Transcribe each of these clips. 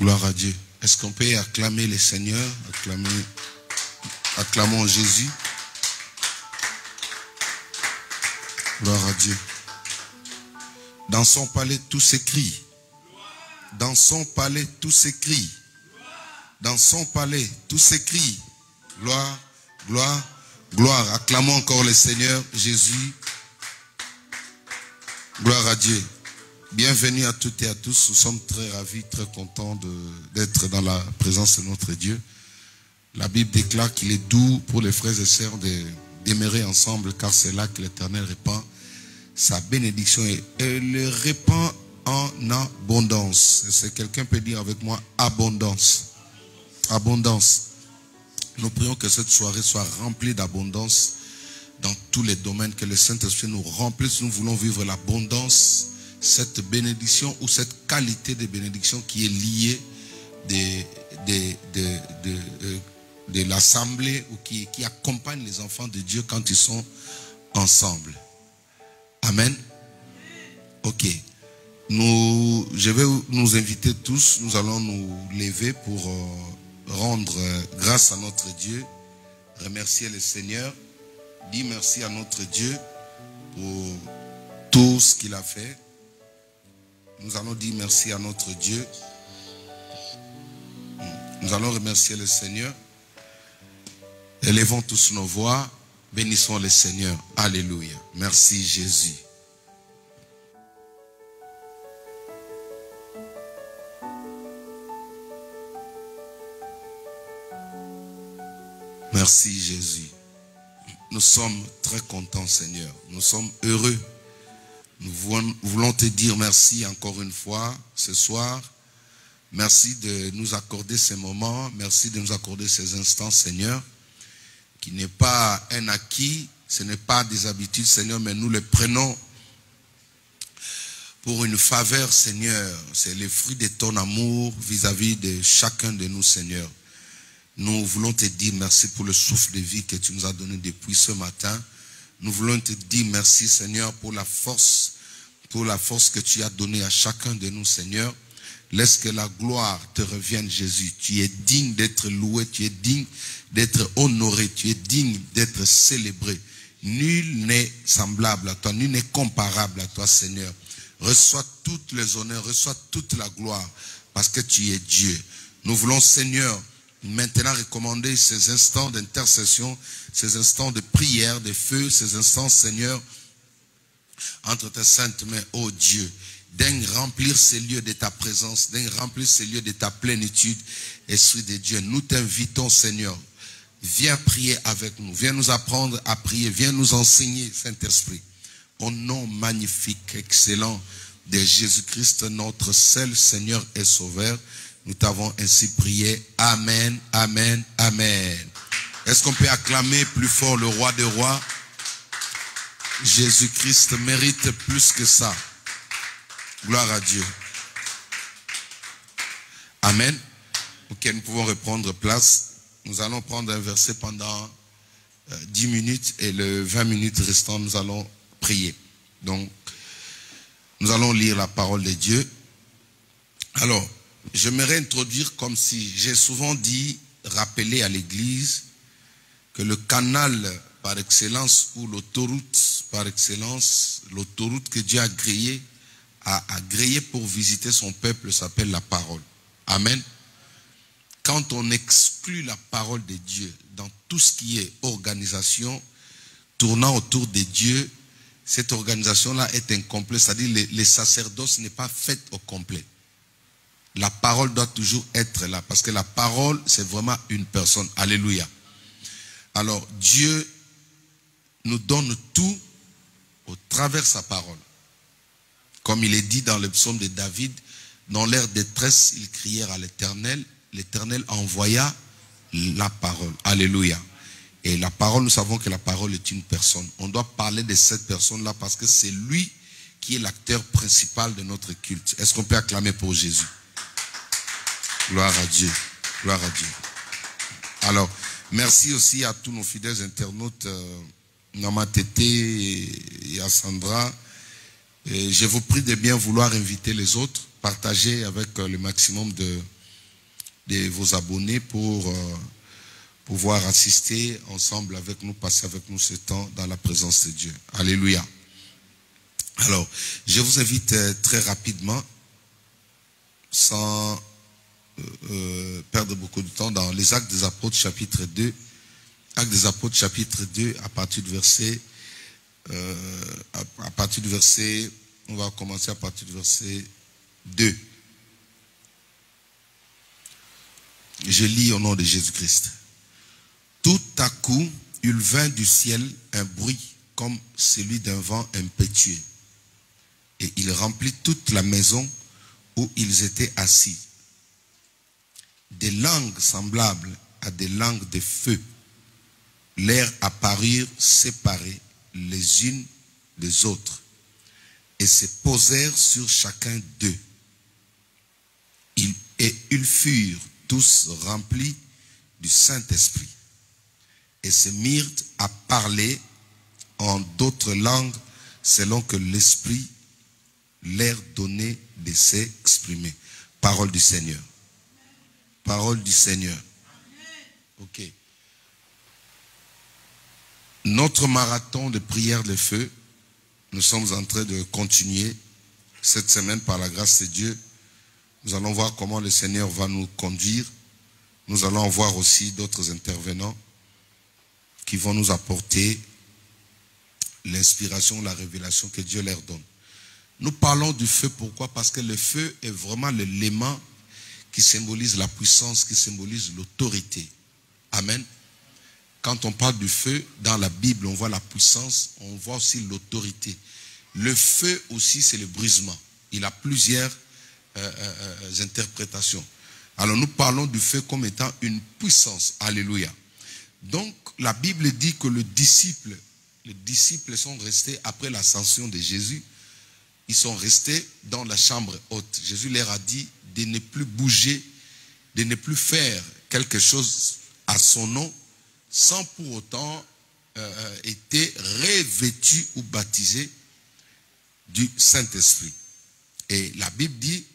Gloire à Dieu. Est-ce qu'on peut acclamer le Seigneur? Acclamons Jésus. Gloire à Dieu. Dans son palais, tout s'écrie. Dans son palais, tout s'écrie. Dans son palais, tout s'écrie. Gloire, gloire, gloire. Acclamons encore le Seigneur Jésus. Gloire à Dieu. Bienvenue à toutes et à tous. Nous sommes très ravis, très contents d'être dans la présence de notre Dieu. La Bible déclare qu'il est doux pour les frères et sœurs de demeurer ensemble, car c'est là que l'Éternel répand sa bénédiction et le répand en abondance. Si quelqu'un peut dire avec moi abondance. Abondance. Nous prions que cette soirée soit remplie d'abondance dans tous les domaines, que le Saint-Esprit nous remplisse. Nous voulons vivre l'abondance, cette bénédiction ou cette qualité de bénédiction qui est liée de l'assemblée ou qui accompagne les enfants de Dieu quand ils sont ensemble. Amen. Ok. Je vais nous inviter tous. Nous allons nous lever pour rendre grâce à notre Dieu, remercier le Seigneur, dire merci à notre Dieu pour tout ce qu'il a fait. Nous allons dire merci à notre Dieu. Nous allons remercier le Seigneur. Élevons tous nos voix. Bénissons le Seigneur. Alléluia. Merci Jésus. Merci Jésus. Nous sommes très contents Seigneur. Nous sommes heureux. Nous voulons te dire merci encore une fois ce soir. Merci de nous accorder ces moments. Merci de nous accorder ces instants Seigneur, qui n'est pas un acquis, ce n'est pas des habitudes Seigneur, mais nous les prenons pour une faveur Seigneur. C'est le fruit de ton amour vis-à-vis de chacun de nous Seigneur. Nous voulons te dire merci pour le souffle de vie que tu nous as donné depuis ce matin. Nous voulons te dire merci Seigneur pour la force que tu as donnée à chacun de nous Seigneur. Laisse que la gloire te revienne Jésus. Tu es digne d'être loué, tu es digne d'être honoré, tu es digne d'être célébré. Nul n'est semblable à toi, nul n'est comparable à toi Seigneur. Reçois toutes les honneurs, reçois toute la gloire parce que tu es Dieu. Nous voulons Seigneur maintenant recommander ces instants d'intercession, ces instants de prière, de feu, ces instants Seigneur entre tes saintes mains, ô Dieu. D'en remplir ces lieux de ta présence, d'en remplir ces lieux de ta plénitude, Esprit de Dieu. Nous t'invitons, Seigneur. Viens prier avec nous. Viens nous apprendre à prier. Viens nous enseigner, Saint-Esprit. Au nom magnifique, excellent de Jésus-Christ, notre seul Seigneur et Sauveur, nous t'avons ainsi prié. Amen, amen, amen. Est-ce qu'on peut acclamer plus fort le roi des rois? Jésus-Christ mérite plus que ça. Gloire à Dieu. Amen. Ok, nous pouvons reprendre place. Nous allons prendre un verset pendant 10 minutes et les 20 minutes restantes, nous allons prier. Donc, nous allons lire la parole de Dieu. Alors, j'aimerais introduire comme si j'ai souvent dit, rappeler à l'Église que le canal par excellence ou l'autoroute par excellence, l'autoroute que Dieu a agréé pour visiter son peuple s'appelle la parole. Amen. Quand on exclut la parole de Dieu dans tout ce qui est organisation tournant autour de Dieu, cette organisation-là est incomplète. C'est-à-dire le sacerdoce n'est pas fait au complet. La parole doit toujours être là parce que la parole, c'est vraiment une personne. Alléluia. Alors, Dieu nous donne tout au travers de sa parole. Comme il est dit dans le psaume de David, dans leur détresse, ils crièrent à l'Éternel. L'Éternel envoya la parole. Alléluia. Et la parole, nous savons que la parole est une personne. On doit parler de cette personne-là parce que c'est lui qui est l'acteur principal de notre culte. Est-ce qu'on peut acclamer pour Jésus? Gloire à Dieu. Gloire à Dieu. Alors, merci aussi à tous nos fidèles internautes, Namatété et à Sandra. Et je vous prie de bien vouloir inviter les autres, partager avec le maximum de vos abonnés pour pouvoir assister ensemble avec nous, passer avec nous ce temps dans la présence de Dieu. Alléluia. Alors, je vous invite très rapidement, sans perdre beaucoup de temps, dans les Actes des Apôtres chapitre 2. Actes des Apôtres chapitre 2, à partir du verset, on va commencer à partir du verset 2. Je lis au nom de Jésus-Christ. Tout à coup, il vint du ciel un bruit comme celui d'un vent impétueux. Et il remplit toute la maison où ils étaient assis. Des langues semblables à des langues de feu leur apparurent séparées les unes des autres et se posèrent sur chacun d'eux. Et ils furent tous remplis du Saint-Esprit et se mirent à parler en d'autres langues selon que l'Esprit leur donnait de s'exprimer. Parole du Seigneur. Parole du Seigneur. Ok. Notre marathon de prière de feu, nous sommes en train de continuer cette semaine par la grâce de Dieu. Nous allons voir comment le Seigneur va nous conduire. Nous allons voir aussi d'autres intervenants qui vont nous apporter l'inspiration, la révélation que Dieu leur donne. Nous parlons du feu, pourquoi? Parce que le feu est vraiment l'élément qui symbolise la puissance, qui symbolise l'autorité. Amen. Quand on parle du feu, dans la Bible, on voit la puissance, on voit aussi l'autorité. Le feu aussi, c'est le brisement. Il a plusieurs interprétations. Alors nous parlons du feu comme étant une puissance. Alléluia. Donc la Bible dit que les disciples sont restés après l'ascension de Jésus. Ils sont restés dans la chambre haute. Jésus leur a dit de ne plus bouger, de ne plus faire quelque chose à son nom, sans pour autant être revêtus ou baptisés du Saint-Esprit. Et la Bible dit,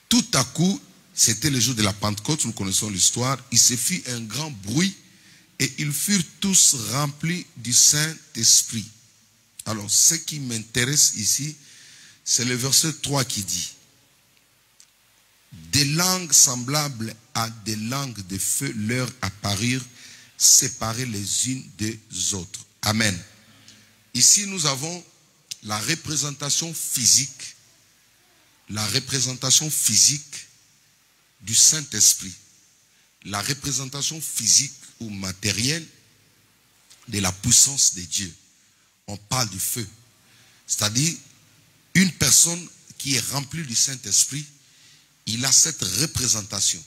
tout à coup, c'était le jour de la Pentecôte, nous connaissons l'histoire, il se fit un grand bruit et ils furent tous remplis du Saint-Esprit. Alors, ce qui m'intéresse ici, c'est le verset 3 qui dit, des langues semblables à des langues de feu leur apparurent, séparées les unes des autres. Amen. Ici, nous avons la représentation physique du Saint-Esprit, la représentation physique ou matérielle de la puissance de Dieu. On parle du feu, c'est-à-dire une personne qui est remplie du Saint-Esprit, il a cette représentation.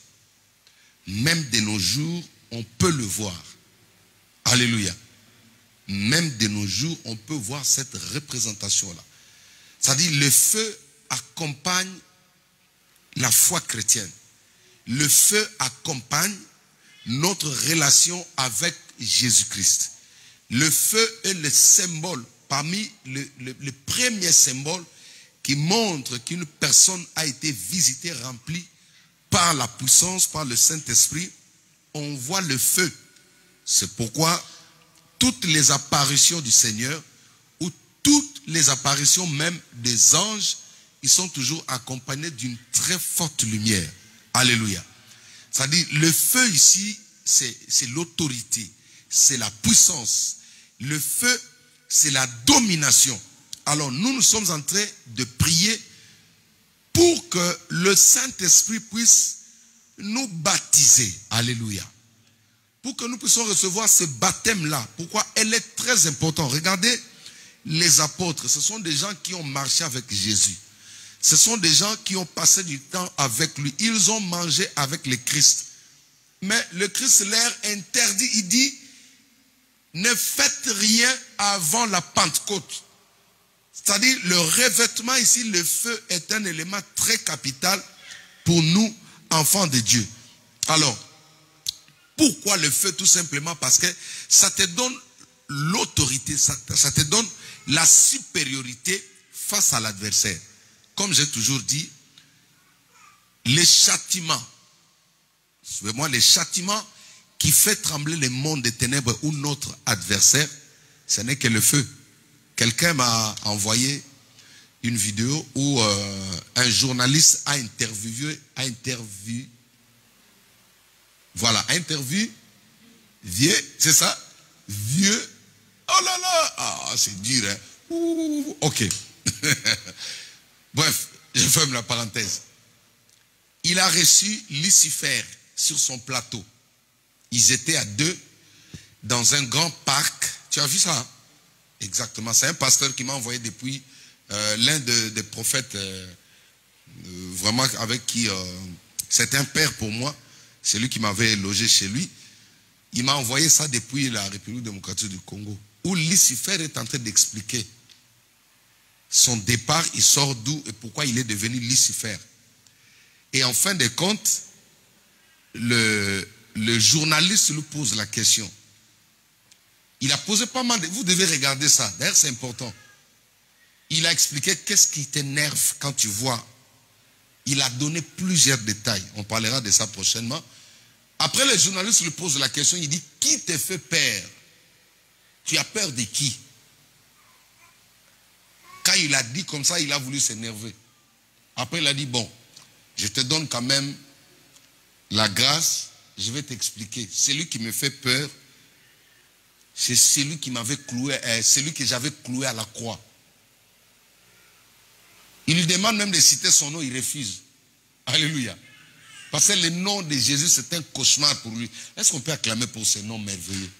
Même de nos jours, on peut le voir. Alléluia. Même de nos jours, on peut voir cette représentation-là. C'est-à-dire le feu accompagne la foi chrétienne. Le feu accompagne notre relation avec Jésus-Christ. Le feu est le symbole, parmi les premiers symboles qui montrent qu'une personne a été visitée, remplie par la puissance, par le Saint-Esprit. On voit le feu. C'est pourquoi toutes les apparitions du Seigneur, ou toutes les apparitions même des anges, ils sont toujours accompagnés d'une très forte lumière. Alléluia. C'est-à-dire, le feu ici, c'est l'autorité, c'est la puissance. Le feu, c'est la domination. Alors, nous sommes en train de prier pour que le Saint-Esprit puisse nous baptiser. Alléluia. Pour que nous puissions recevoir ce baptême-là. Pourquoi? Elle est très importante. Regardez les apôtres. Ce sont des gens qui ont marché avec Jésus. Ce sont des gens qui ont passé du temps avec lui. Ils ont mangé avec le Christ. Mais le Christ leur interdit. Il dit, ne faites rien avant la Pentecôte. C'est-à-dire, le revêtement ici, le feu est un élément très capital pour nous, enfants de Dieu. Alors, pourquoi le feu? Tout simplement parce que ça te donne l'autorité, ça te donne la supériorité face à l'adversaire. Comme j'ai toujours dit, les châtiments suivez-moi, le châtiment qui fait trembler le monde des ténèbres ou notre adversaire, ce n'est que le feu. Quelqu'un m'a envoyé une vidéo où un journaliste a interviewé, vieux, c'est ça? Vieux. Oh là là, ah, c'est dur, hein? Ouh, ok. Bref, je ferme la parenthèse. Il a reçu Lucifer sur son plateau. Ils étaient à deux dans un grand parc. Tu as vu ça? Exactement. C'est un pasteur qui m'a envoyé depuis l'un des prophètes vraiment avec qui c'est un père pour moi. C'est lui qui m'avait logé chez lui. Il m'a envoyé ça depuis la République démocratique du Congo, où Lucifer est en train d'expliquer son départ, il sort d'où et pourquoi il est devenu Lucifer. Et en fin de compte, le journaliste lui pose la question. Il a posé pas mal de... Vous devez regarder ça. D'ailleurs, c'est important. Il a expliqué qu'est-ce qui t'énerve quand tu vois. Il a donné plusieurs détails. On parlera de ça prochainement. Après, le journaliste lui pose la question. Il dit, qui te fait peur? Tu as peur de qui? Quand il a dit comme ça, il a voulu s'énerver. Après, il a dit, bon, je te donne quand même la grâce. Je vais t'expliquer. Celui qui me fait peur, c'est celui qui m'avait cloué, celui que j'avais cloué à la croix. Il lui demande même de citer son nom, il refuse. Alléluia. Parce que le nom de Jésus, c'est un cauchemar pour lui. Est-ce qu'on peut acclamer pour ce nom merveilleux?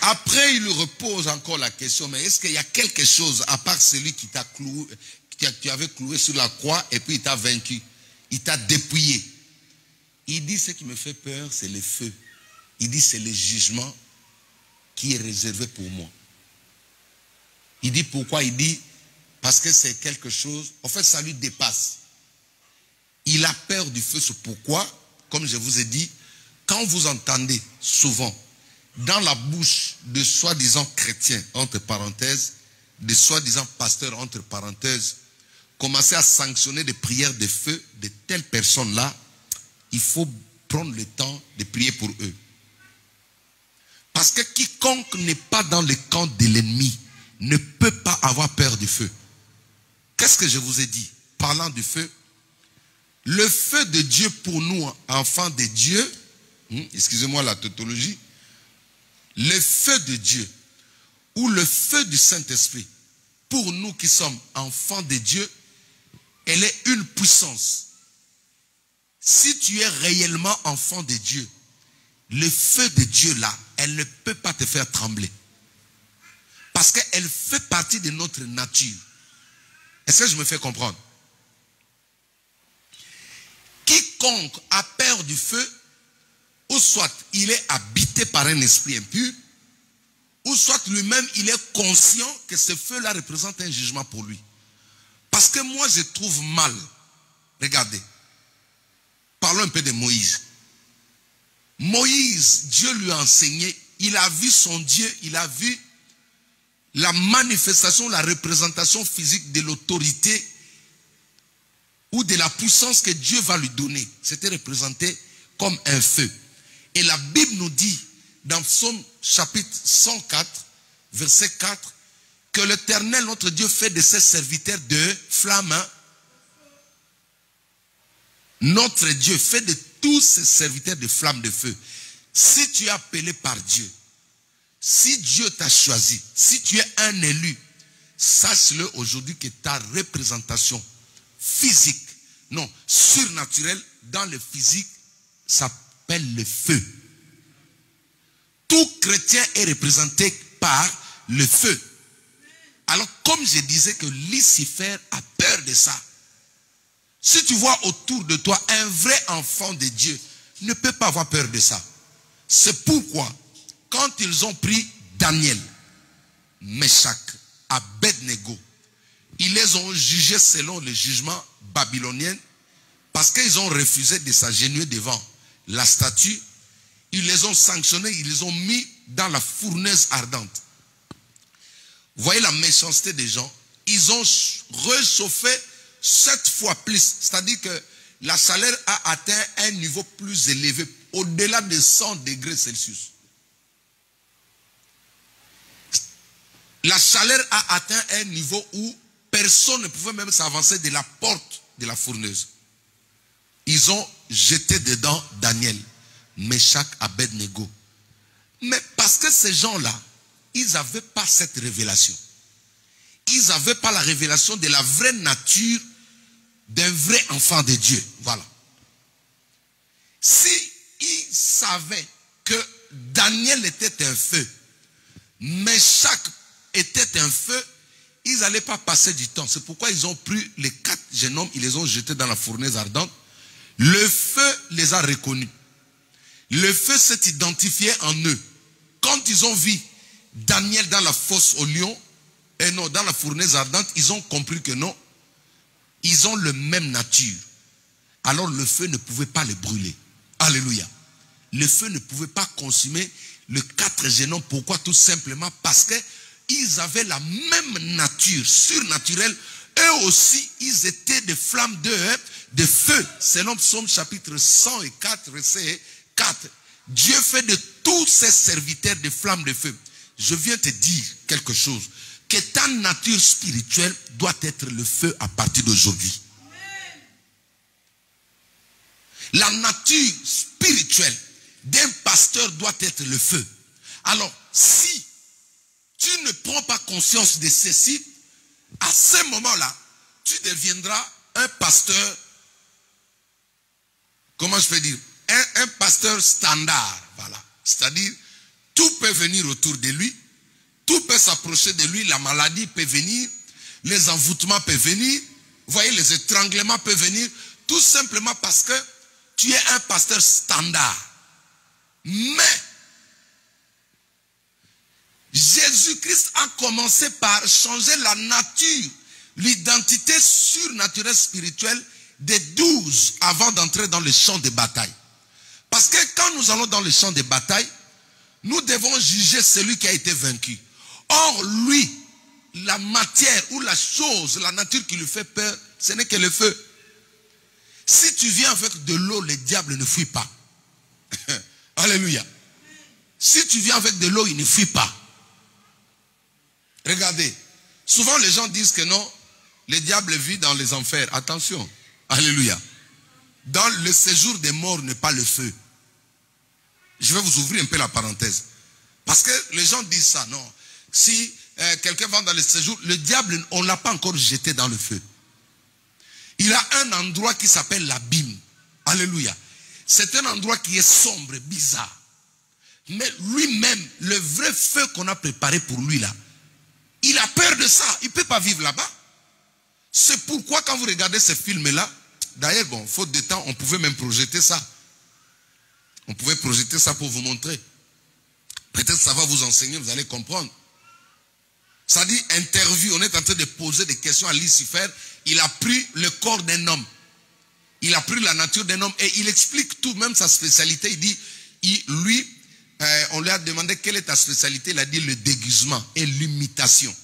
Après, il lui repose encore la question, mais est-ce qu'il y a quelque chose, à part celui qui t'a cloué, que tu avais cloué sur la croix, et puis il t'a vaincu, il t'a dépouillé? Il dit, ce qui me fait peur, c'est le feu. Il dit, c'est le jugement qui est réservé pour moi. Il dit, pourquoi? Il dit, parce que c'est quelque chose, en fait, ça lui dépasse. Il a peur du feu, c'est pourquoi, comme je vous ai dit, quand vous entendez souvent, dans la bouche de soi-disant chrétiens, entre parenthèses, de soi-disant pasteurs, entre parenthèses, commencer à sanctionner des prières de feu de telles personnes-là, il faut prendre le temps de prier pour eux. Parce que quiconque n'est pas dans le camp de l'ennemi ne peut pas avoir peur du feu. Qu'est-ce que je vous ai dit? Parlant du feu, le feu de Dieu pour nous, enfants de Dieu, excusez-moi la tautologie, le feu de Dieu ou le feu du Saint-Esprit, pour nous qui sommes enfants de Dieu, elle est une puissance. Si tu es réellement enfant de Dieu, le feu de Dieu là, elle ne peut pas te faire trembler. Parce qu'elle fait partie de notre nature. Est-ce que je me fais comprendre? Quiconque a peur du feu, ou soit il est habité par un esprit impur, ou soit lui-même il est conscient que ce feu-là représente un jugement pour lui. Parce que moi je trouve mal, regardez, parlons un peu de Moïse. Moïse, Dieu lui a enseigné, il a vu son Dieu, il a vu la manifestation, la représentation physique de l'autorité ou de la puissance que Dieu va lui donner. C'était représenté comme un feu. Et la Bible nous dit, dans Psaume chapitre 104, verset 4, que l'Éternel, notre Dieu, fait de ses serviteurs de flammes. Notre Dieu fait de tous ses serviteurs de flammes de feu. Si tu es appelé par Dieu, si Dieu t'a choisi, si tu es un élu, sache-le aujourd'hui que ta représentation physique, non, surnaturelle, dans le physique, s'appelle le feu. Tout chrétien est représenté par le feu. Alors, comme je disais que Lucifer a peur de ça, si tu vois autour de toi un vrai enfant de Dieu, ne peut pas avoir peur de ça. C'est pourquoi, quand ils ont pris Daniel, Meshach, Abednego, ils les ont jugés selon le jugement babylonien, parce qu'ils ont refusé de s'agenouiller devant la statue. Ils les ont sanctionnés, ils les ont mis dans la fournaise ardente. Vous voyez la méchanceté des gens? Ils ont réchauffé 7 fois plus. C'est-à-dire que la chaleur a atteint un niveau plus élevé, au-delà de 100 degrés Celsius. La chaleur a atteint un niveau où personne ne pouvait même s'avancer de la porte de la fourneuse. Ils ont jeté dedans Daniel, Meshach, Abednego. Mais parce que ces gens-là, ils n'avaient pas cette révélation. Ils n'avaient pas la révélation de la vraie nature d'un vrai enfant de Dieu. Voilà. Si ils savaient que Daniel était un feu, Meshach était un feu, ils n'allaient pas passer du temps. C'est pourquoi ils ont pris les 4 jeunes hommes, ils les ont jetés dans la fournaise ardente. Le feu les a reconnus. Le feu s'est identifié en eux. Quand ils ont vu Daniel dans la fosse au lion, et non, dans la fournaise ardente, ils ont compris que non, ils ont le même nature. Alors le feu ne pouvait pas les brûler. Alléluia. Le feu ne pouvait pas consumer les 4 jeunes hommes. Pourquoi? Tout simplement parce que ils avaient la même nature surnaturelle. Eux aussi, ils étaient des flammes de feu. Selon Psaume chapitre 104, verset 4. Dieu fait de tous ses serviteurs des flammes de feu. Je viens te dire quelque chose. Que ta nature spirituelle doit être le feu à partir d'aujourd'hui. La nature spirituelle d'un pasteur doit être le feu. Alors, si tu ne prends pas conscience de ceci, à ce moment-là, tu deviendras un pasteur, comment je peux dire, un pasteur standard. Voilà. C'est-à-dire, tout peut venir autour de lui, tout peut s'approcher de lui, la maladie peut venir, les envoûtements peuvent venir, vous voyez, les étranglements peuvent venir, tout simplement parce que tu es un pasteur standard. Mais Jésus-Christ a commencé par changer la nature, l'identité surnaturelle spirituelle des 12 avant d'entrer dans le champ de bataille. Parce que quand nous allons dans le champ de bataille, nous devons juger celui qui a été vaincu. Or, lui, la matière ou la chose, la nature qui lui fait peur, ce n'est que le feu. Si tu viens avec de l'eau, le diable ne fuit pas. Alléluia. Si tu viens avec de l'eau, il ne fuit pas. Regardez, souvent les gens disent que non, le diable vit dans les enfers. Attention, alléluia. Dans le séjour des morts n'est pas le feu. Je vais vous ouvrir un peu la parenthèse. Parce que les gens disent ça, non. Si quelqu'un va dans le séjour, le diable, on ne l'a pas encore jeté dans le feu. Il a un endroit qui s'appelle l'abîme. Alléluia. C'est un endroit qui est sombre, bizarre. Mais lui-même, le vrai feu qu'on a préparé pour lui là, il a peur de ça. Il ne peut pas vivre là-bas. C'est pourquoi quand vous regardez ces films-là, d'ailleurs, bon, faute de temps, on pouvait même projeter ça. On pouvait projeter ça pour vous montrer. Peut-être ça va vous enseigner, vous allez comprendre. Ça dit interview, on est en train de poser des questions à Lucifer. Il a pris le corps d'un homme. Il a pris la nature d'un homme et il explique tout, même sa spécialité. Il dit, on lui a demandé quelle est ta spécialité. Il a dit le déguisement et l'imitation.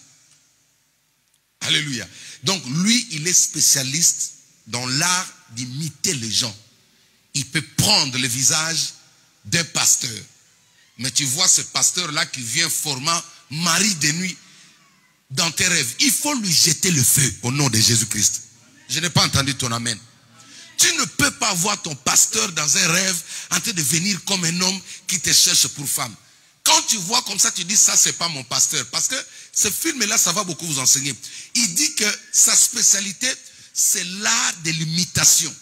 Alléluia. Donc lui, il est spécialiste dans l'art d'imiter les gens. Il peut prendre le visage d'un pasteur. Mais tu vois ce pasteur-là qui vient formant mari de nuit dans tes rêves. Il faut lui jeter le feu au nom de Jésus-Christ. Je n'ai pas entendu ton amen. Tu ne peux pas voir ton pasteur dans un rêve en train de venir comme un homme qui te cherche pour femme. Quand tu vois comme ça, tu dis ça c'est pas mon pasteur. Parce que ce film-là, ça va beaucoup vous enseigner. Il dit que sa spécialité, c'est l'art de l'imitation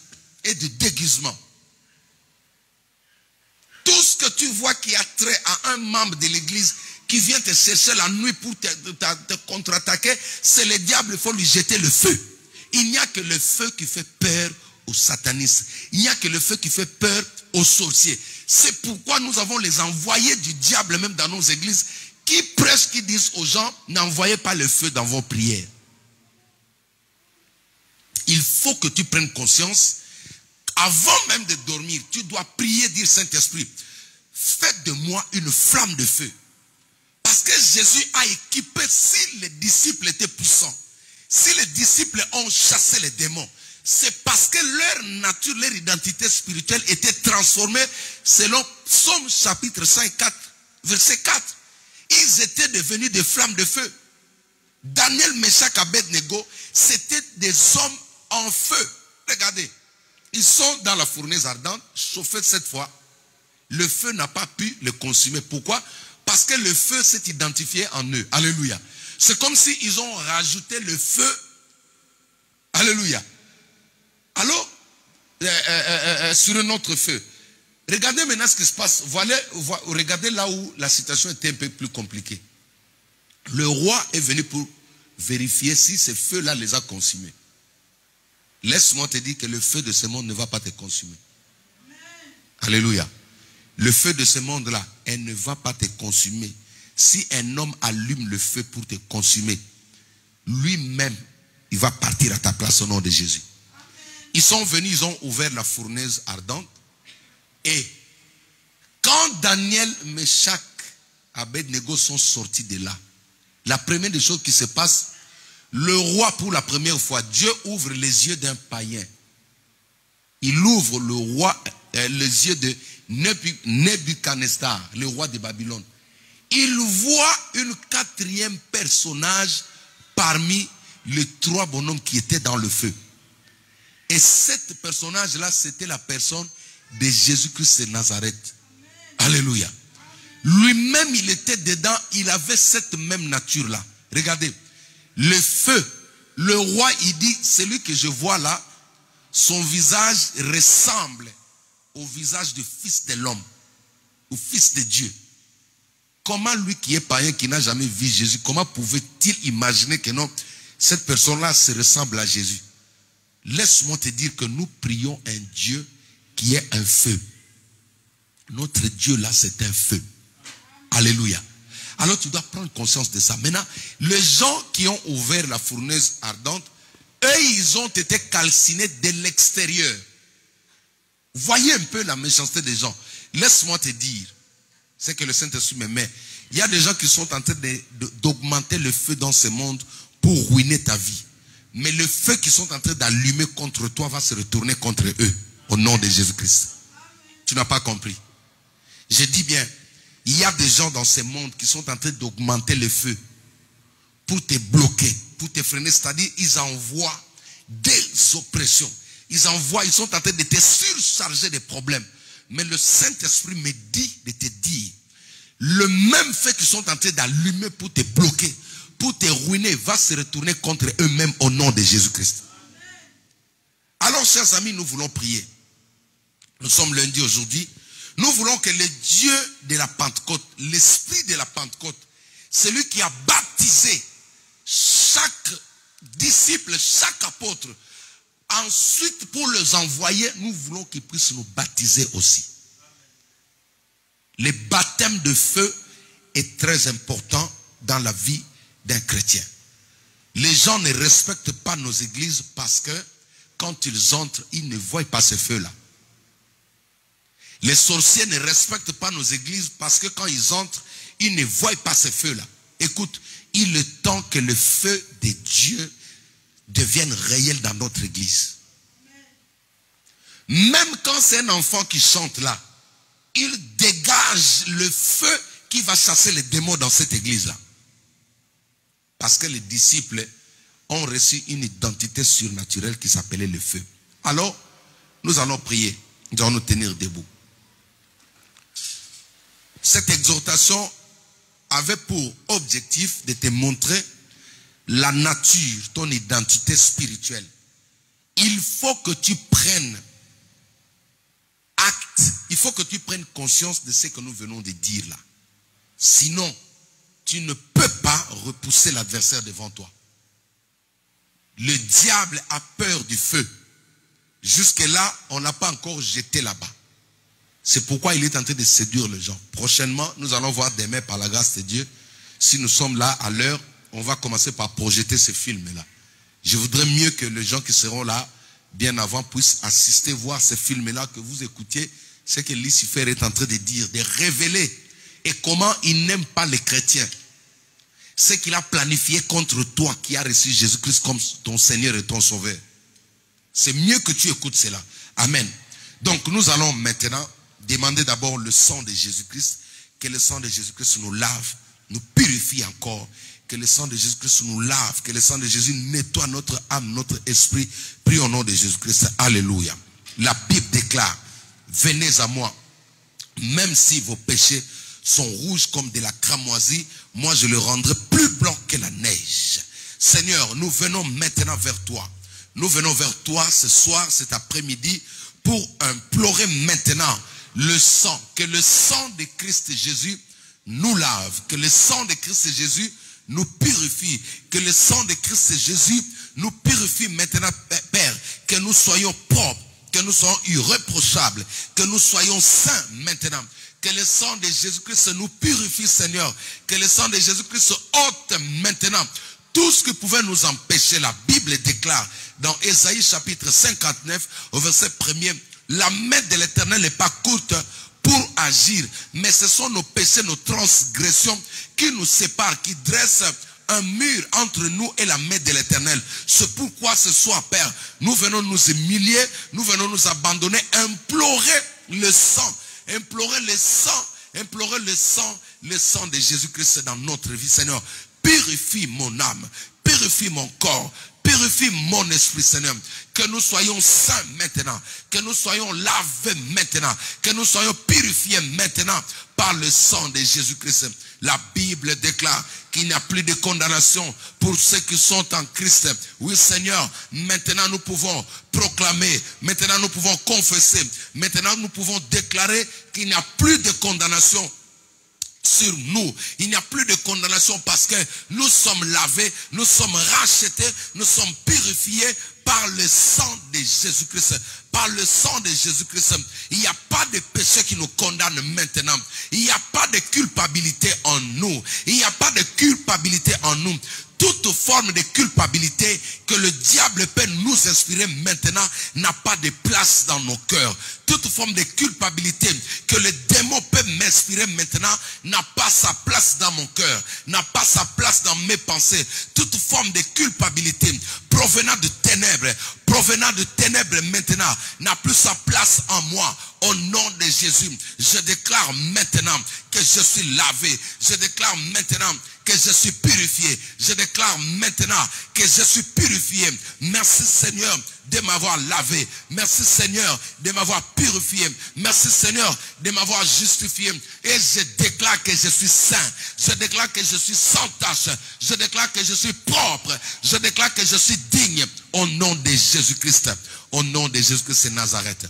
et du déguisement. Tout ce que tu vois qui a trait à un membre de l'église qui vient te chercher la nuit pour te contre-attaquer, c'est le diable, il faut lui jeter le feu. Il n'y a que le feu qui fait peur aux satanistes. Il n'y a que le feu qui fait peur aux sorciers. C'est pourquoi nous avons les envoyés du diable même dans nos églises qui prêchent, qui disent aux gens, n'envoyez pas le feu dans vos prières. Il faut que tu prennes conscience. Avant même de dormir, tu dois prier, dire Saint-Esprit, faites de moi une flamme de feu. Parce que Jésus a équipé, si les disciples étaient puissants, Si les disciples ont chassé les démons, c'est parce que leur nature, leur identité spirituelle était transformée selon Psaume chapitre 54, verset 4. Ils étaient devenus des flammes de feu. Daniel, Meshach, Abednego, c'était des hommes en feu. Regardez, ils sont dans la fournaise ardente, chauffés cette fois. Le feu n'a pas pu les consumer. Pourquoi? Parce que le feu s'est identifié en eux. Alléluia. C'est comme s'ils ont rajouté le feu. Alléluia. Alors, sur un autre feu. Regardez maintenant ce qui se passe. Regardez là où la situation était un peu plus compliquée. Le roi est venu pour vérifier si ce feu-là les a consumés. Laisse-moi te dire que le feu de ce monde ne va pas te consumer. Alléluia. Le feu de ce monde-là, elle ne va pas te consumer. Si un homme allume le feu pour te consumer, lui-même, il va partir à ta place au nom de Jésus. Ils sont venus, ils ont ouvert la fournaise ardente. Et quand Daniel, Meshach, Abednego sont sortis de là, la première des choses qui se passe, le roi pour la première fois, Dieu ouvre les yeux d'un païen. Il ouvre le roi, les yeux de Nebuchadnezzar, le roi de Babylone. Il voit une quatrième personnage parmi les trois bonhommes qui étaient dans le feu. Et cette personnage-là, c'était la personne de Jésus-Christ de Nazareth. Alléluia. Lui-même, il était dedans, il avait cette même nature-là. Regardez, le feu, le roi, il dit, celui que je vois là, son visage ressemble au visage du Fils de l'homme, au Fils de Dieu. Comment lui qui est païen, qui n'a jamais vu Jésus, comment pouvait-il imaginer que non, cette personne-là se ressemble à Jésus? Laisse-moi te dire que nous prions un Dieu qui est un feu. Notre Dieu là, c'est un feu. Alléluia. Alors tu dois prendre conscience de ça. Maintenant, les gens qui ont ouvert la fournaise ardente, eux, ils ont été calcinés de l'extérieur. Voyez un peu la méchanceté des gens. Laisse-moi te dire, c'est que le Saint-Esprit me met. Il y a des gens qui sont en train d'augmenter le feu dans ce monde pour ruiner ta vie. Mais le feu qu'ils sont en train d'allumer contre toi va se retourner contre eux. Au nom de Jésus-Christ. Tu n'as pas compris. Je dis bien, il y a des gens dans ce monde qui sont en train d'augmenter le feu pour te bloquer, pour te freiner. C'est-à-dire, ils envoient des oppressions. Ils sont en train de te surcharger des problèmes. Mais le Saint-Esprit me dit de te dire, le même feu qu'ils sont en train d'allumer pour te bloquer, pour te ruiner, va se retourner contre eux-mêmes au nom de Jésus-Christ. Alors, chers amis, nous voulons prier. Nous sommes lundi aujourd'hui. Nous voulons que le Dieu de la Pentecôte, l'Esprit de la Pentecôte, celui qui a baptisé chaque disciple, chaque apôtre, ensuite pour les envoyer, nous voulons qu'il puisse nous baptiser aussi. Le baptême de feu est très important dans la vie d'un chrétien. Les gens ne respectent pas nos églises parce que quand ils entrent, ils ne voient pas ce feu-là. Les sorciers ne respectent pas nos églises parce que quand ils entrent, ils ne voient pas ce feu-là. Écoute, il est temps que le feu de Dieu devienne réel dans notre église. Même quand c'est un enfant qui chante là, il dégage le feu qui va chasser les démons dans cette église-là. Parce que les disciples ont reçu une identité surnaturelle qui s'appelait le feu. Alors, nous allons prier. Nous allons nous tenir debout. Cette exhortation avait pour objectif de te montrer la nature, ton identité spirituelle. Il faut que tu prennes acte, il faut que tu prennes conscience de ce que nous venons de dire là. Sinon, tu ne peux pas repousser l'adversaire devant toi. Le diable a peur du feu. Jusque-là, on n'a pas encore jeté là-bas. C'est pourquoi il est en train de séduire les gens. Prochainement, nous allons voir demain par la grâce de Dieu. Si nous sommes là à l'heure, on va commencer par projeter ce film-là. Je voudrais mieux que les gens qui seront là bien avant puissent assister, voir ce film-là, que vous écoutiez ce que Lucifer est en train de dire, de révéler et comment il n'aime pas les chrétiens. ce qu'il a planifié contre toi qui as reçu Jésus-Christ comme ton Seigneur et ton Sauveur. C'est mieux que tu écoutes cela. Amen. Donc nous allons maintenant demander d'abord le sang de Jésus-Christ. Que le sang de Jésus-Christ nous lave, nous purifie encore. Que le sang de Jésus-Christ nous lave. Que le sang de Jésus nettoie notre âme, notre esprit. Prie au nom de Jésus-Christ. Alléluia. La Bible déclare, venez à moi. Même si vos péchés sont rouges comme de la cramoisie, moi je le rendrai plus blanc que la neige. Seigneur, nous venons maintenant vers toi. Nous venons vers toi ce soir, cet après-midi, pour implorer maintenant le sang. Que le sang de Christ Jésus nous lave. Que le sang de Christ Jésus nous purifie. Que le sang de Christ Jésus nous purifie maintenant, Père. Que nous soyons propres. Que nous soyons irréprochables. Que nous soyons saints maintenant. Que le sang de Jésus-Christ nous purifie, Seigneur. Que le sang de Jésus-Christ ôte maintenant tout ce qui pouvait nous empêcher. La Bible déclare dans Ésaïe chapitre 59 au verset 1er, la main de l'Éternel n'est pas courte pour agir, mais ce sont nos péchés, nos transgressions qui nous séparent, qui dressent un mur entre nous et la main de l'Éternel. C'est pourquoi ce soir, Père, nous venons nous humilier, nous venons nous abandonner, implorer le sang, implorer le sang de Jésus-Christ dans notre vie, Seigneur. Purifie mon âme, purifie mon corps, purifie mon esprit, Seigneur. Que nous soyons saints maintenant, que nous soyons lavés maintenant, que nous soyons purifiés maintenant par le sang de Jésus-Christ. La Bible déclare qu'il n'y a plus de condamnation pour ceux qui sont en Christ. Oui, Seigneur, maintenant nous pouvons proclamer, maintenant nous pouvons confesser, maintenant nous pouvons déclarer qu'il n'y a plus de condamnation sur nous. Il n'y a plus de condamnation parce que nous sommes lavés, nous sommes rachetés, nous sommes purifiés par le sang de Jésus-Christ. Par le sang de Jésus-Christ. Il n'y a pas de péché qui nous condamne maintenant. Il n'y a pas de culpabilité en nous. Il n'y a pas de culpabilité en nous. Toute forme de culpabilité que le diable peut nous inspirer maintenant n'a pas de place dans nos cœurs. Toute forme de culpabilité que le démon peut m'inspirer maintenant n'a pas sa place dans mon cœur, n'a pas sa place dans mes pensées. Toute forme de culpabilité provenant de ténèbres maintenant n'a plus sa place en moi. Au nom de Jésus, je déclare maintenant que je suis lavé. Je déclare maintenant que je suis purifié. Je déclare maintenant que je suis purifié. Merci Seigneur de m'avoir lavé. Merci Seigneur de m'avoir purifié. Merci Seigneur de m'avoir justifié. Et je déclare que je suis saint. Je déclare que je suis sans tache. Je déclare que je suis propre. Je déclare que je suis digne. Au nom de Jésus-Christ. Au nom de Jésus-Christ de Nazareth.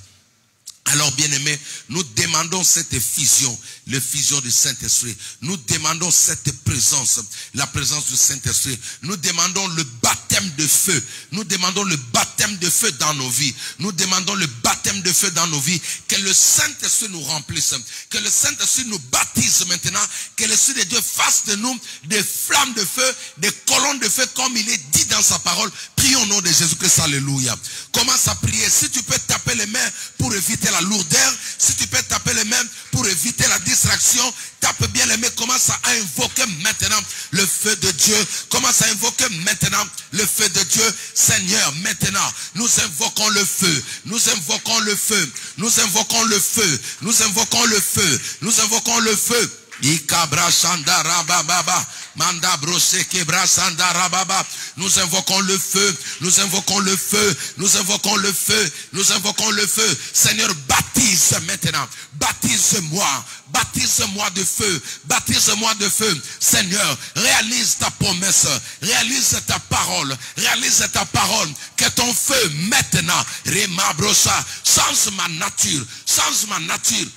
Alors, bien-aimés, nous demandons cette effusion, l'effusion du Saint-Esprit. Nous demandons cette présence, la présence du Saint-Esprit. Nous demandons le baptême de feu. Nous demandons le baptême de feu dans nos vies. Nous demandons le baptême de feu dans nos vies. Que le Saint-Esprit nous remplisse. Que le Saint-Esprit nous baptise maintenant. Que l'Esprit de Dieu fasse de nous des flammes de feu, des colonnes de feu, comme il est dit dans sa parole. Prions au nom de Jésus-Christ. Alléluia. Commence à prier. Si tu peux taper les mains pour éviter la lourdeur, si tu peux taper les mains pour éviter la distraction, tape bien les mains, commence à invoquer maintenant le feu de Dieu, commence à invoquer maintenant le feu de Dieu. Seigneur, maintenant, nous invoquons le feu, nous invoquons le feu, nous invoquons le feu, nous invoquons le feu, nous invoquons le feu. Ikabra Shandara Baba Manda Brosé Kebra Sandara Baba. Nous invoquons le feu, nous invoquons le feu, nous invoquons le feu, nous invoquons le feu. Seigneur, baptise maintenant, baptise-moi, baptise-moi de feu, baptise-moi de feu. Seigneur, réalise ta promesse, réalise ta parole, réalise ta parole. Que ton feu maintenant, Rema Brosa, change ma nature, change ma nature.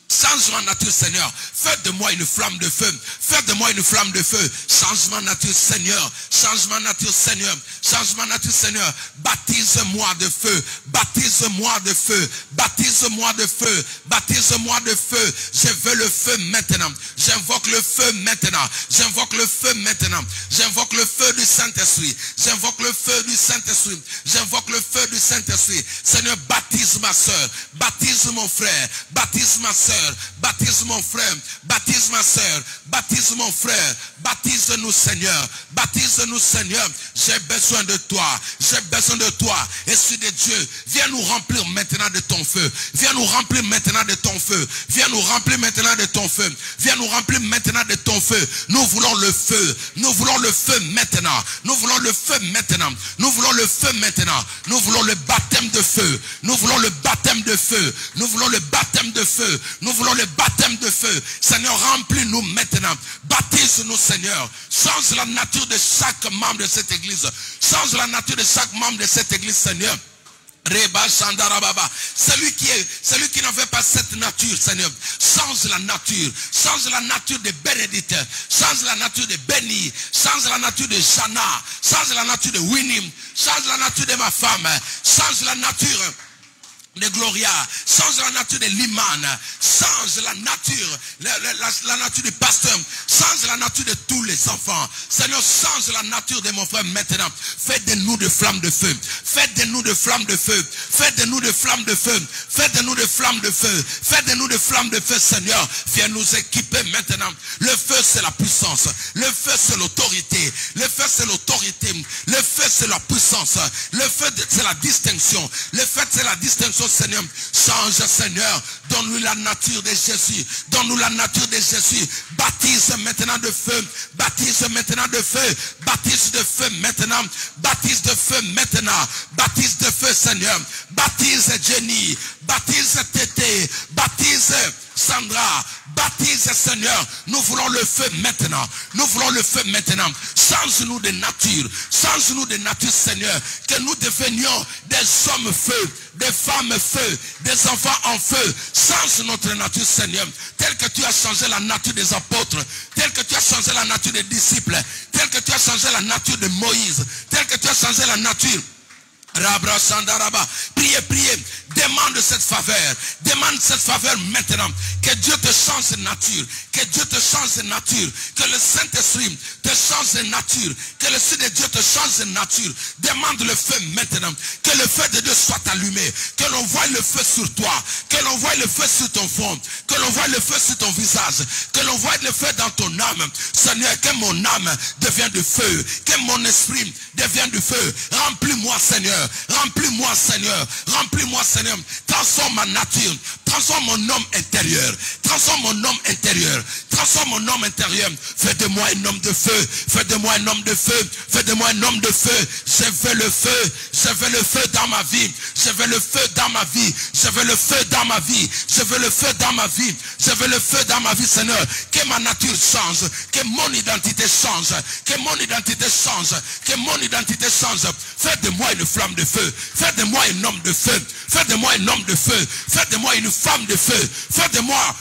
Change ma nature, Seigneur. Fais de moi une flamme de feu. Fais de moi une flamme de feu. Change ma nature, Seigneur. Change ma nature, Seigneur. Change ma nature, Seigneur. Baptise-moi de feu. Baptise-moi de feu. Baptise-moi de feu. Baptise-moi de feu. Je veux le feu maintenant. J'invoque le feu maintenant. J'invoque le feu maintenant. J'invoque le feu du Saint-Esprit. J'invoque le feu du Saint-Esprit. J'invoque le feu du Saint-Esprit. Seigneur, baptise ma soeur. Baptise mon frère. Baptise ma soeur. soeur, baptise mon frère, baptise ma soeur, baptise mon frère, baptise-nous Seigneur, baptise-nous Seigneur. J'ai besoin de toi, j'ai besoin de toi. Esprit de Dieu, viens nous remplir maintenant de ton feu, viens nous remplir maintenant de ton feu, viens nous remplir maintenant de ton feu, viens nous remplir maintenant de ton feu. Nous voulons le feu, nous voulons le feu maintenant, nous voulons le feu maintenant, nous voulons le feu maintenant, nous voulons le baptême de feu, nous voulons le baptême de feu, nous voulons le baptême de feu, nous voulons le baptême de feu. Seigneur, remplis-nous maintenant, baptise-nous Seigneur, change la nature de chaque membre de cette église, change la nature de chaque membre de cette église Seigneur. Celui qui n'avait pas cette nature, Seigneur, change la nature de Bénédicte, change la nature de Béni, change la nature de Jana, change la nature de Winnie, change la nature de ma femme, change la nature de Gloria, change la nature de Liman, change la nature, la nature du pasteur, change la nature de tous les enfants. Seigneur, change la nature de mon frère maintenant. Faites de nous de flammes de feu. Faites de nous de flammes de feu. Faites de nous de flammes de feu. Faites de nous de flammes de feu. Faites de nous de flammes de feu, Seigneur. Viens nous équiper maintenant. Le feu, c'est la puissance. Le feu, c'est l'autorité. Le feu, c'est l'autorité. Le feu, c'est la puissance. Le feu, c'est la distinction. Le feu, c'est la distinction. Seigneur, change Seigneur, donne-nous la nature de Jésus, donne-nous la nature de Jésus, baptise maintenant de feu, baptise maintenant de feu, baptise de feu maintenant, baptise de feu maintenant, baptise de feu Seigneur, baptise Jenny, baptise Tété, baptise Sandra, baptise Seigneur, nous voulons le feu maintenant, nous voulons le feu maintenant, change-nous de nature Seigneur, que nous devenions des hommes feu, des femmes feu, des enfants en feu, change notre nature Seigneur, tel que tu as changé la nature des apôtres, tel que tu as changé la nature des disciples, tel que tu as changé la nature de Moïse, tel que tu as changé la nature. Priez, demande cette faveur maintenant, que Dieu te change de nature, que Dieu te change de nature, que le Saint-Esprit te change de nature, que le Esprit de Dieu te change de nature. Demande le feu maintenant, que le feu de Dieu soit allumé, que l'on voie le feu sur toi, que l'on voie le feu sur ton front, que l'on voie le feu sur ton visage, que l'on voie le feu dans ton âme. Seigneur, que mon âme devienne de feu, que mon esprit devienne de feu. Remplis-moi Seigneur, remplis-moi Seigneur, remplis-moi Seigneur, transforme ma nature, transforme mon homme intérieur, transforme mon homme intérieur, transforme mon homme intérieur. Fais de moi un homme de feu, fais de moi un homme de feu, fais de moi un homme de feu. Je veux le feu, je veux le feu dans ma vie, je veux le feu dans ma vie, je veux le feu dans ma vie, je veux le feu dans ma vie, je veux le feu dans ma vie Seigneur. Que ma nature change, que mon identité change, que mon identité change, que mon identité change. Fais de moi une flamme de feu, fais de moi un homme de feu, fais de moi un homme de feu, fais de moi une femme de feu, fais de moi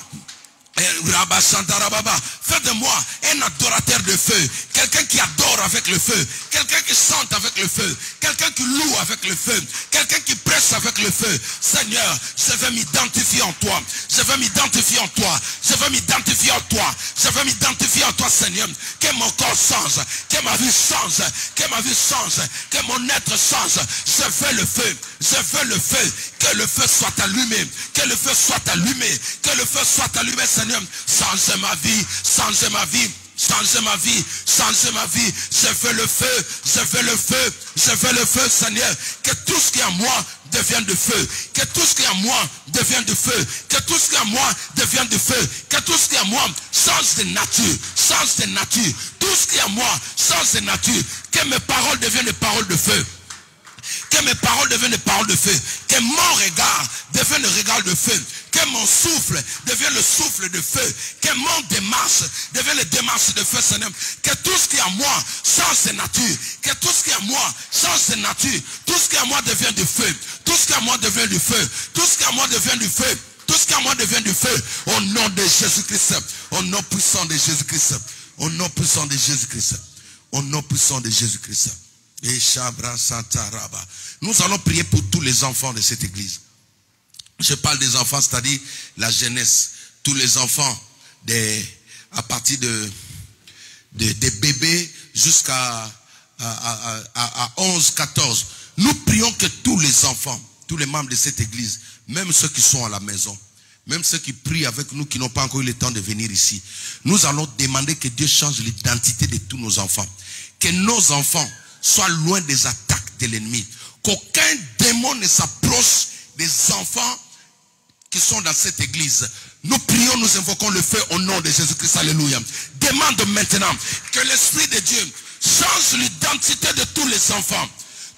fais de moi un adorateur de feu, quelqu'un qui adore avec le feu, quelqu'un qui chante avec le feu, quelqu'un qui loue avec le feu, quelqu'un qui prêche avec le feu. Seigneur, je veux m'identifier en toi, je veux m'identifier en toi, je veux m'identifier en toi, je veux m'identifier en toi Seigneur. Que mon corps change, que ma vie change, que ma vie change, que mon être change. Je veux le feu, je veux le feu, que le feu soit allumé, que le feu soit allumé, que le feu soit allumé Seigneur. Change ma vie, change ma vie, change ma vie, change ma vie. Je veux le feu, je veux le feu, je veux le feu Seigneur. Que tout ce qui est en moi devienne de feu, que tout ce qui est en moi devienne de feu, que tout ce qui est en moi devienne de feu, que tout ce qui est en moi change de nature, change de nature. Tout ce qui est en moi change de nature. Que mes paroles deviennent des paroles de feu, que mes paroles deviennent des paroles de feu, que mon regard devienne le regard de feu, que mon souffle devienne le souffle de feu, que mon démarche devienne le démarche de feu Seigneur. Que tout ce qui est en moi change de nature, que tout ce qui est en moi change de nature, tout ce qui est en moi devient du feu, tout ce qui est en moi devient du feu, tout ce qui est en moi devient du feu, tout ce qui est en moi devient du feu. Au nom de Jésus-Christ, au nom puissant de Jésus-Christ, au nom puissant de Jésus-Christ, au nom puissant de Jésus-Christ. Nous allons prier pour tous les enfants de cette église. Je parle des enfants, c'est-à-dire la jeunesse. Tous les enfants, à partir des bébés jusqu'à 11, 14. Nous prions que tous les enfants, tous les membres de cette église, même ceux qui sont à la maison, même ceux qui prient avec nous, qui n'ont pas encore eu le temps de venir ici, nous allons demander que Dieu change l'identité de tous nos enfants. Que nos enfants soient loin des attaques de l'ennemi. Qu'aucun démon ne s'approche des enfants qui sont dans cette église. Nous prions, nous invoquons le feu au nom de Jésus-Christ. Alléluia. Demande maintenant que l'Esprit de Dieu change l'identité de tous les enfants.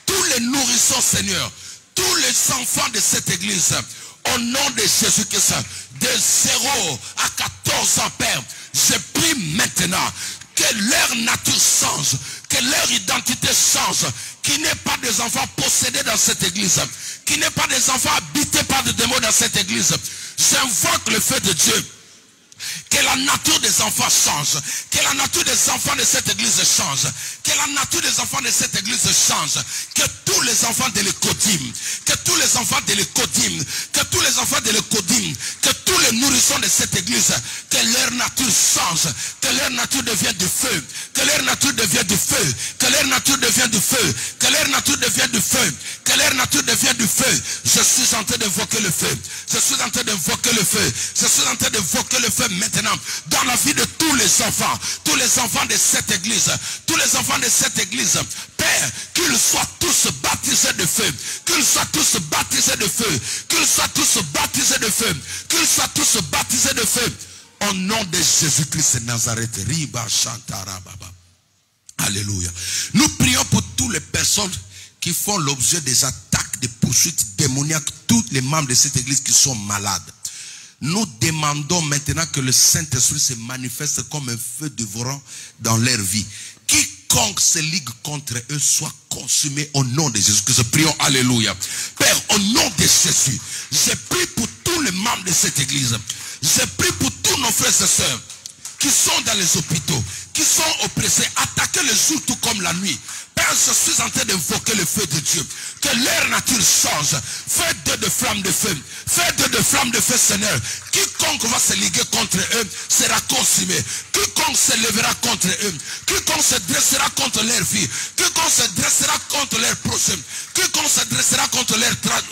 Tous les nourrissons, Seigneur. Tous les enfants de cette église. Au nom de Jésus-Christ. De 0 à 14 ans, Père. Je prie maintenant que leur nature change. Que leur identité change. Qu'il n'y ait pas des enfants possédés dans cette église. Qu'il n'y ait pas des enfants habités par des démons dans cette église. J'invoque le feu de Dieu. Que la nature des enfants change. Que la nature des enfants de cette église change. Que la nature des enfants de cette église change. Que tous les enfants de l'Écodim, que tous les enfants de l'Écodim, que tous les enfants de l'Écodim, que tous les nourrissons de cette église, que leur nature change. Que leur nature devienne du feu. Que leur nature devienne du feu. Que leur nature devienne du feu. Que leur nature devienne du feu. Que leur nature devienne du feu. Je suis en train d'invoquer le feu. Je suis en train d'invoquer le feu. Je suis en train d'invoquer le feu maintenant dans la vie de tous les enfants de cette église, tous les enfants de cette église, Père, qu'ils soient tous baptisés de feu, qu'ils soient tous baptisés de feu, qu'ils soient tous baptisés de feu, qu'ils soient tous baptisés de feu, au nom de Jésus-Christ de Nazareth. Riba Shantara Baba. Alléluia. Nous prions pour toutes les personnes qui font l'objet des attaques, des poursuites démoniaques, tous les membres de cette église qui sont malades. Nous demandons maintenant que le Saint-Esprit se manifeste comme un feu dévorant dans leur vie. Quiconque se ligue contre eux soit consumé au nom de Jésus. Que nous prions, alléluia. Père, au nom de Jésus, je prie pour tous les membres de cette église. Je prie pour tous nos frères et sœurs qui sont dans les hôpitaux, qui sont oppressés, attaqués le jour tout comme la nuit. Père, je suis en train d'invoquer le feu de Dieu. Que leur nature change. Faites de flammes de feu. Faites de flammes de feu, Seigneur. Quiconque va se liguer contre eux sera consumé. Quiconque se lèvera contre eux. Quiconque se dressera contre leur vie. Quiconque se dressera contre leur prochain. Quiconque se dressera contre leur travail.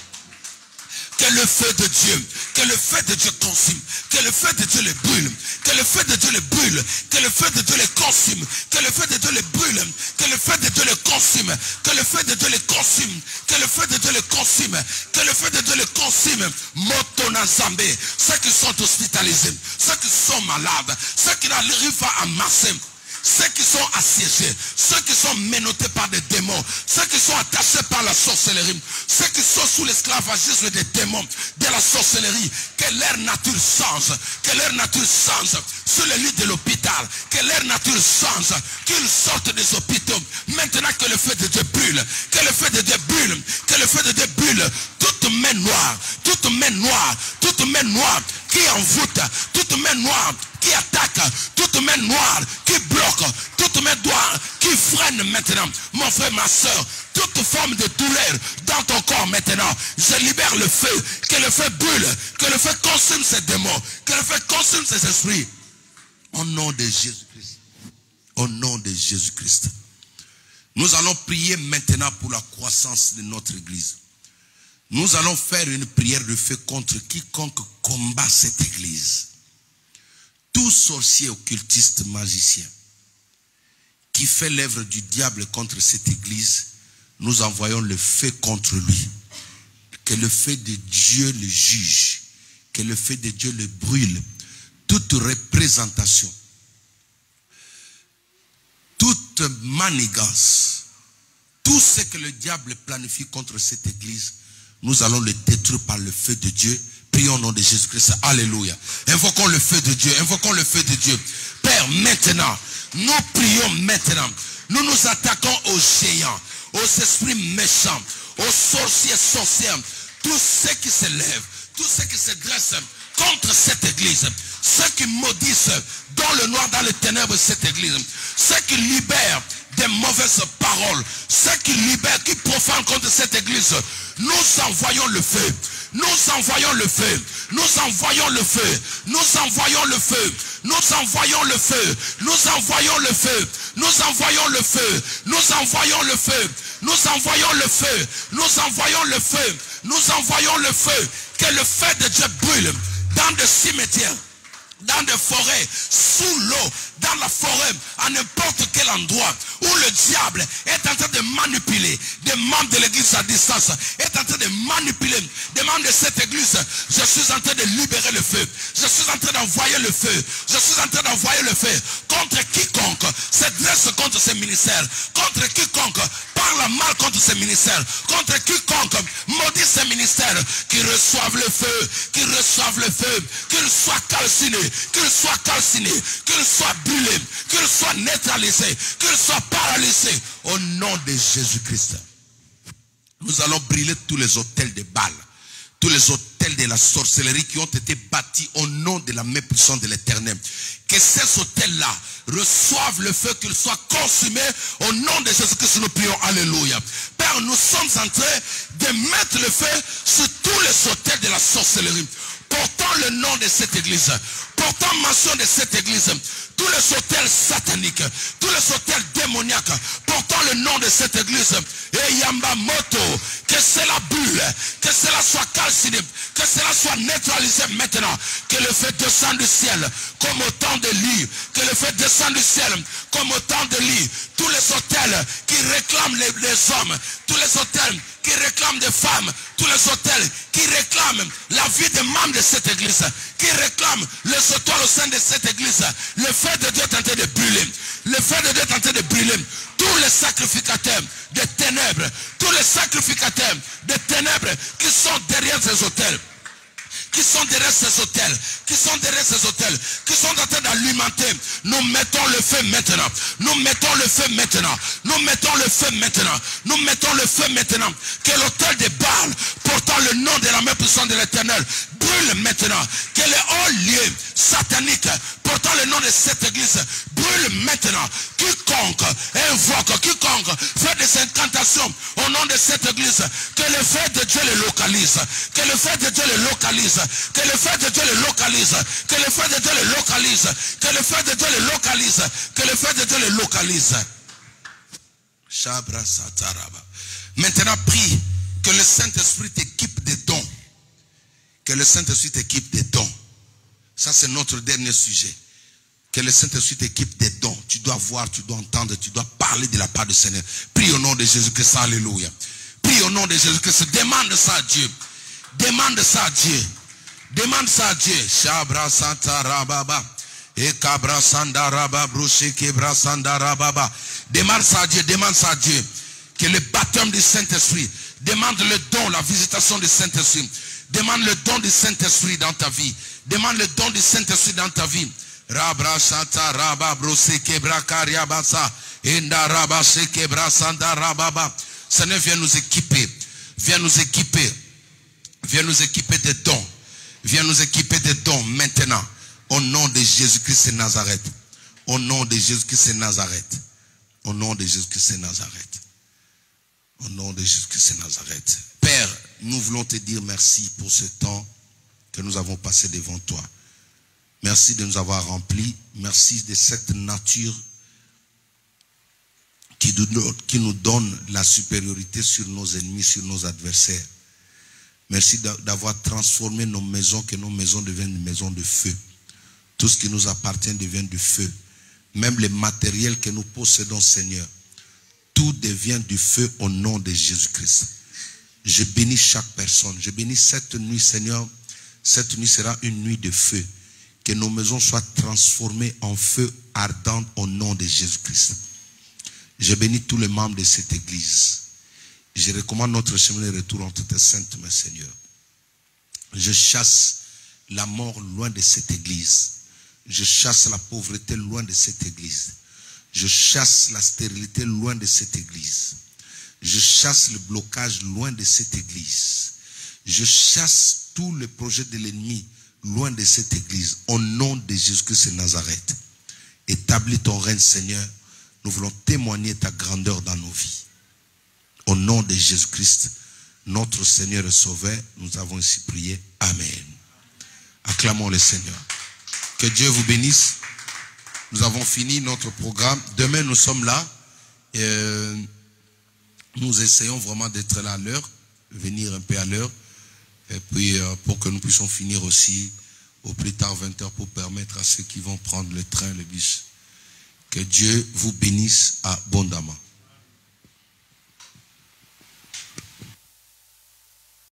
Que le feu de Dieu consume. Que le feu de Dieu les brûle. Que le feu de Dieu les brûle. Que le feu de Dieu les consume. Que le feu de Dieu les brûle. Que le feu de Dieu les consume. Que le feu de Dieu les consume. Que le feu de Dieu les consume. Que le feu de Dieu les consume. Motona Zambé. Ceux qui sont hospitalisés. Ceux qui sont malades. Ceux qui n'arrivent pas à marcher. Ceux qui sont assiégés, ceux qui sont menottés par des démons, ceux qui sont attachés par la sorcellerie, ceux qui sont sous l'esclavagisme des démons, de la sorcellerie, que leur nature change, sur le lit de l'hôpital, que leur nature change, qu'ils sortent des hôpitaux, maintenant que le feu de Dieu brûle, que le feu de Dieu brûle, que le feu de Dieu brûle, toute main noire, toute main noire, toute main noire, qui envoûte, toute main noire, qui attaque, toute main noire, qui bloque, toute main noire, qui freine maintenant, mon frère, ma soeur, toute forme de douleur dans ton corps maintenant, je libère le feu, que le feu brûle, que le feu consume ces démons, que le feu consume ces esprits, au nom de Jésus-Christ, au nom de Jésus-Christ. Nous allons prier maintenant pour la croissance de notre église. Nous allons faire une prière de feu contre quiconque combat cette église. Tout sorcier, occultiste, magicien qui fait l'œuvre du diable contre cette église, nous envoyons le feu contre lui. Que le feu de Dieu le juge. Que le feu de Dieu le brûle. Toute représentation, toute manigance, tout ce que le diable planifie contre cette église, nous allons le détruire par le feu de Dieu. Prions au nom de Jésus-Christ. Alléluia. Invoquons le feu de Dieu. Invoquons le feu de Dieu. Père, maintenant, nous prions maintenant. Nous nous attaquons aux géants, aux esprits méchants, aux sorcières, tous ceux qui se lèvent, tous ceux qui se dressent contre cette église, ceux qui maudissent dans le noir, dans les ténèbres cette église, ceux qui libèrent des mauvaises paroles, ceux qui libèrent, qui profanent contre cette église, nous envoyons le feu. Nous envoyons le feu. Nous envoyons le feu. Nous envoyons le feu. Nous envoyons le feu. Nous envoyons le feu. Nous envoyons le feu. Nous envoyons le feu. Nous envoyons le feu. Nous envoyons le feu. Nous envoyons le feu. Que le feu de Dieu brûle. dans des cimetières, dans des forêts, sous l'eau, dans la forêt, à n'importe quel endroit où le diable est en train de manipuler des membres de l'église à distance, est en train de manipuler des membres de cette église. Je suis en train de libérer le feu. Je suis en train d'envoyer le feu. Je suis en train d'envoyer le feu contre quiconque se dresse contre ces ministères, contre quiconque parle mal contre ces ministères, contre quiconque maudit ces ministères, qu'ils reçoivent le feu, qu'ils reçoivent le feu, qu'ils soient calcinés, qu'ils soient calcinés, qu'ils soient brûlés, qu'ils soient neutralisés, qu'ils soient paralysés au nom de Jésus-Christ. Nous allons brûler tous les autels de Baal, tous les autels de la sorcellerie qui ont été bâtis au nom de la main puissante de l'Éternel. Que ces autels-là reçoivent le feu, qu'ils soient consumés au nom de Jésus-Christ. Nous prions. Alléluia. Père, nous sommes en train de mettre le feu sur tous les autels de la sorcellerie, portant le nom de cette église, portant mention de cette église, tous les autels sataniques, tous les autels démoniaques, portant le nom de cette église. Et Yamba Moto, que cela brûle, que cela soit calciné, que cela soit neutralisé maintenant. Que le feu descende du ciel comme au temps de Lie, que le feu descende du ciel comme au temps de Lie. Tous les autels qui réclament les hommes, tous les autels qui réclament des femmes, tous les autels qui réclament la vie des membres de cette église, qui réclament les étoiles au sein de cette église. Le feu de Dieu est en train de brûler. Le feu de Dieu est en train de brûler. Tous les sacrificateurs de ténèbres, tous les sacrificateurs de ténèbres qui sont derrière ces autels, qui sont derrière ces hôtels, qui sont derrière ces hôtels, qui sont en train d'alimenter. Nous mettons le feu maintenant. Nous mettons le feu maintenant. Nous mettons le feu maintenant. Nous mettons le feu maintenant. Que l'hôtel de Baal, portant le nom de la main puissante de l'Éternel, brûle maintenant. Que les hauts lieux sataniques, portant le nom de cette église, brûle maintenant. Quiconque invoque, quiconque fait des incantations au nom de cette église, que le feu de Dieu le localise. Que le feu de Dieu le localise. Que le feu de Dieu le localise. Que le feu de Dieu le localise. Que le feu de Dieu le localise. Que le feu de Dieu le localise. Maintenant, prie que le Saint-Esprit t'équipe des dons. Que le Saint-Esprit t'équipe des dons. Ça, c'est notre dernier sujet. Que le Saint-Esprit t'équipe des dons. Tu dois voir, tu dois entendre, tu dois parler de la part du Seigneur. Prie au nom de Jésus-Christ. Alléluia. Prie au nom de Jésus-Christ. Demande ça à Dieu. Demande ça à Dieu. Demande ça à Dieu. Shabra Santa Rababa. Ekabra Sanda Rababro Shekebra Sanda Rababa. Demande ça à Dieu. Demande ça à Dieu. Que le baptême du Saint-Esprit. Demande le don, la visitation du Saint-Esprit. Demande le don du Saint-Esprit dans ta vie. Demande le don du Saint-Esprit dans ta vie. Rabra Santa Rababro Shekebra Kariabasa. Enda Rabba Shekebra Sanda Rababa. Seigneur, viens nous équiper. Viens nous équiper. Viens nous équiper des dons. Viens nous équiper des dons maintenant. Au nom de Jésus-Christ de Nazareth. Au nom de Jésus-Christ de Nazareth. Au nom de Jésus-Christ de Nazareth. Au nom de Jésus-Christ de Nazareth. Père, nous voulons te dire merci pour ce temps que nous avons passé devant toi. Merci de nous avoir remplis. Merci de cette nature qui nous donne la supériorité sur nos ennemis, sur nos adversaires. Merci d'avoir transformé nos maisons, que nos maisons deviennent des maisons de feu. Tout ce qui nous appartient devient du feu. Même les matériels que nous possédons, Seigneur, tout devient du feu au nom de Jésus-Christ. Je bénis chaque personne. Je bénis cette nuit, Seigneur. Cette nuit sera une nuit de feu. Que nos maisons soient transformées en feu ardent au nom de Jésus-Christ. Je bénis tous les membres de cette église. Je recommande notre chemin de retour entre tes saintes mains, Seigneur. Je chasse la mort loin de cette église. Je chasse la pauvreté loin de cette église. Je chasse la stérilité loin de cette église. Je chasse le blocage loin de cette église. Je chasse tous les projets de l'ennemi loin de cette église. Au nom de Jésus-Christ de Nazareth. Établis ton règne, Seigneur. Nous voulons témoigner ta grandeur dans nos vies. Au nom de Jésus-Christ, notre Seigneur et Sauveur, nous avons ici prié. Amen. Acclamons le Seigneur. Que Dieu vous bénisse. Nous avons fini notre programme. Demain, nous sommes là. Nous essayons vraiment d'être là à l'heure, venir un peu à l'heure. Et puis, pour que nous puissions finir aussi au plus tard 20h pour permettre à ceux qui vont prendre le train, le bus. Que Dieu vous bénisse abondamment.